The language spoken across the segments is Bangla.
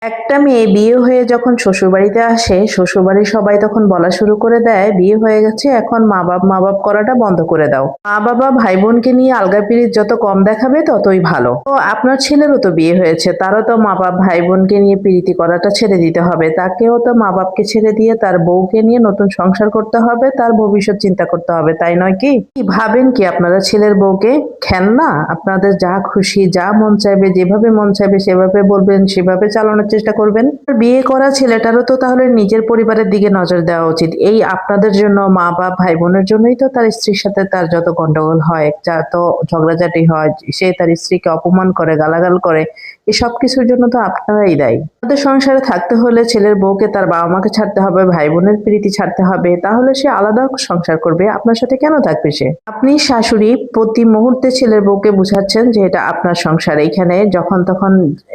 একটা মেয়ে বিয়ে হয়ে যখন শ্বশুরবাড়িতে আসে, শ্বশুরবাড়ির সবাই তখন বলা শুরু করে দেয়, বিয়ে হয়ে গেছে এখন মা বাপ করাটা বন্ধ করে দাও। মা বাবা ভাই বোনকে নিয়ে আলগা পিরিচ যত কম দেখাবে ততই ভালো। তো আপনার ছেলেরও তো বিয়ে হয়েছে, তারও তো মা বাপ ভাই বোনকে নিয়ে প্রীতি করাটা ছেড়ে দিতে হবে। তাকেও তো মা বাপকে ছেড়ে দিয়ে তার বউকে নিয়ে নতুন সংসার করতে হবে, তার ভবিষ্যৎ চিন্তা করতে হবে, তাই নয় কি? কি ভাবেন কি আপনারা ছেলের বউকে? খেলনা? আপনাদের যা খুশি যা মন চাইবে যেভাবে মন চাইবে সেভাবে বলবেন, সেভাবে চালানোর চেষ্টা করবেন। বিয়ে করা ছেলেটারও তো তাহলে নিজের পরিবারের দিকে নজর দেওয়া উচিত। এই আপনাদের জন্য, মা বাপ ভাই বোনের জন্যই তো তার স্ত্রীর সাথে তার যত গন্ডগোল হয়, যত ঝগড়াঝাটি হয়, সে তার স্ত্রীকে অপমান করে, গালাগাল করে, এই সব কিছুর জন্য তো আপনারাই দায়ী। আমাদের সংসারে থাকতে হলে ছেলের বউকে তার বাবা মাকে ছাড়তে হবে, ভাই বোনের প্রীতি ছাড়তে হবে, তাহলে সে আলাদা সংসার করবে। আপনার সাথে কেন থাকবে সে? আপনি শাশুড়ি প্রতি মুহূর্তে ছেলের বউকে বুঝাচ্ছেন যে এটা আপনার সংসার, এইখানে যখন তখন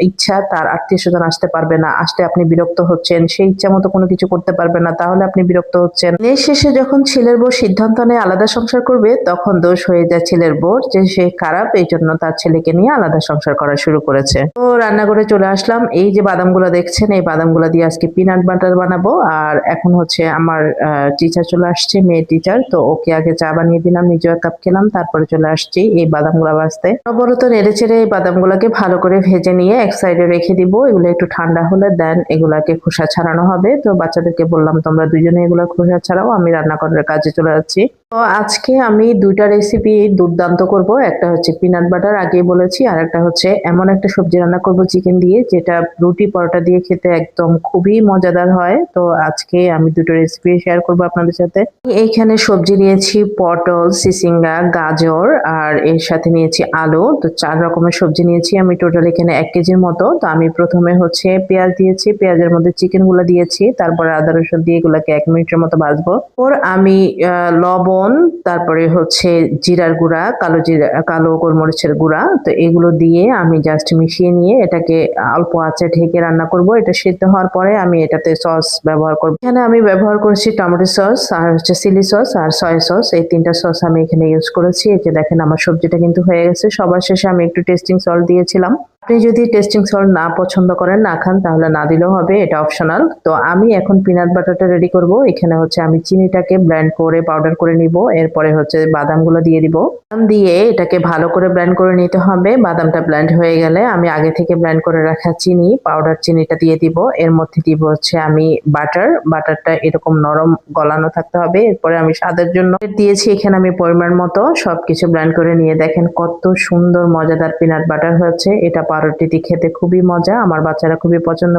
ইচ্ছা তার আত্মীয় স্বজন আসতে পারবে না, আসলে আপনি বিরক্ত হচ্ছেন, সেই ইচ্ছা মতো কোনো কিছু করতে পারবে না, তাহলে আপনি বিরক্ত হচ্ছেন। দিনের শেষে যখন ছেলের বউ সিদ্ধান্ত নেয় আলাদা সংসার করবে, তখন দোষ হয়ে যায় ছেলের বউর, যে সে খারাপ, এই জন্য তার ছেলেকে নিয়ে আলাদা সংসার করা শুরু করেছে। তো রান্নাঘরে চলে আসলাম, এই যে বাদামগুলো দেখছেন, এই বাদামগুলো দিয়ে আজকে পিনাট বাটার বানাবো। আর এখন হচ্ছে আমার টিচার চলে আসছে, মেয়ে টিচার, তো ওকে আগে চা বানিয়ে দিলাম, নিজেও এক কাপ খেলাম, তারপরে চলে আসছি এই বাদামগুলো ভাজতে। অবরত নেড়ে চেড়ে এই বাদামগুলোকে ভালো করে ভেজে নিয়ে এক সাইডে রেখে দিব। এগুলো একটু ঠান্ডা হলে দেন এগুলাকে খোসা ছাড়ানো হবে। তো বাচ্চাদেরকে বললাম তোমরা দুজনে এগুলো খোসা ছাড়াও, আমি রান্নাঘরের কাজে চলে যাচ্ছি। তো আজকে আমি দুইটা রেসিপি দুর্দান্ত করব। একটা হচ্ছে পিনাট বাটার, আগেই বলেছি, আর একটা হচ্ছে এমন একটা সবজি রান্না করব চিকেন দিয়ে, যেটা রুটি পরোটা দিয়ে খেতে একদম খুবই মজাদার হয়। তো আজকে আমি দুটো রেসিপি শেয়ার করব আপনাদের সাথে। এইখানে সবজি নিয়েছি পটল, সিসিঙ্গা, গাজর, আর এর সাথে নিয়েছি আলু। তো 4 রকমের সবজি নিয়েছি আমি টোটাল এখানে 1 কেজির মতো। তো আমি প্রথমে হচ্ছে পেঁয়াজ দিয়েছি, পেঁয়াজের মধ্যে চিকেন গুলা দিয়েছি, তারপরে আদা রসুন দিয়ে এগুলাকে 1 মিনিটের মতো ভাজবো। ওর আমি লবণ, তারপরে হচ্ছে জিরার গুঁড়া, কালো গোলমরিচের গুঁড়া, তো এগুলো দিয়ে আমি জাস্ট মিশিয়ে নিয়ে এটাকে অল্প আঁচে ঢেকে রান্না করব। এটা সিদ্ধ হওয়ার পরে আমি এটাতে সস ব্যবহার করব। এখানে আমি ব্যবহার করেছি টমেটো সস, আর হচ্ছে চিলি সস, আর সয়া সস, এই 3টা সস আমি এখানে ইউজ করেছি। এই যে দেখেন আমার সবজিটা কিন্তু হয়ে গেছে। সবার শেষে আমি একটু টেস্টিং সল্ট দিয়েছিলাম। আপনি যদি টেস্টিং সল্ট না পছন্দ করেন, না খান, তাহলে না দিলেও হবে, এটা অপশনাল। তো আমি এখন পিনাট বাটারটা রেডি করব। এখানে হচ্ছে আমি চিনিটাকে ব্লেন্ড করে পাউডার করে নিব, এরপরে হচ্ছে বাদামগুলো দিয়ে দিব। বাদাম দিয়ে এটাকে ভালো করে ব্লেন্ড করে নিতে হবে। বাদামটা ব্লেন্ড হয়ে গেলে আমি আগে থেকে ব্লেন্ড করে রাখা চিনি, পাউডার চিনিটা দিয়ে দিব। এর মধ্যে দিব হচ্ছে আমি বাটারটা এরকম নরম গলানো থাকতে হবে। এরপরে আমি স্বাদের জন্য দিয়েছি এখানে আমি পরিমাণ মতো। সবকিছু ব্লেন্ড করে নিয়ে দেখেন কত সুন্দর মজাদার পিনাট বাটার হয়েছে। এটা পাউরুটি দিয়ে খেতে খুবই মজা, আমার বাচ্চারা খুবই পছন্দ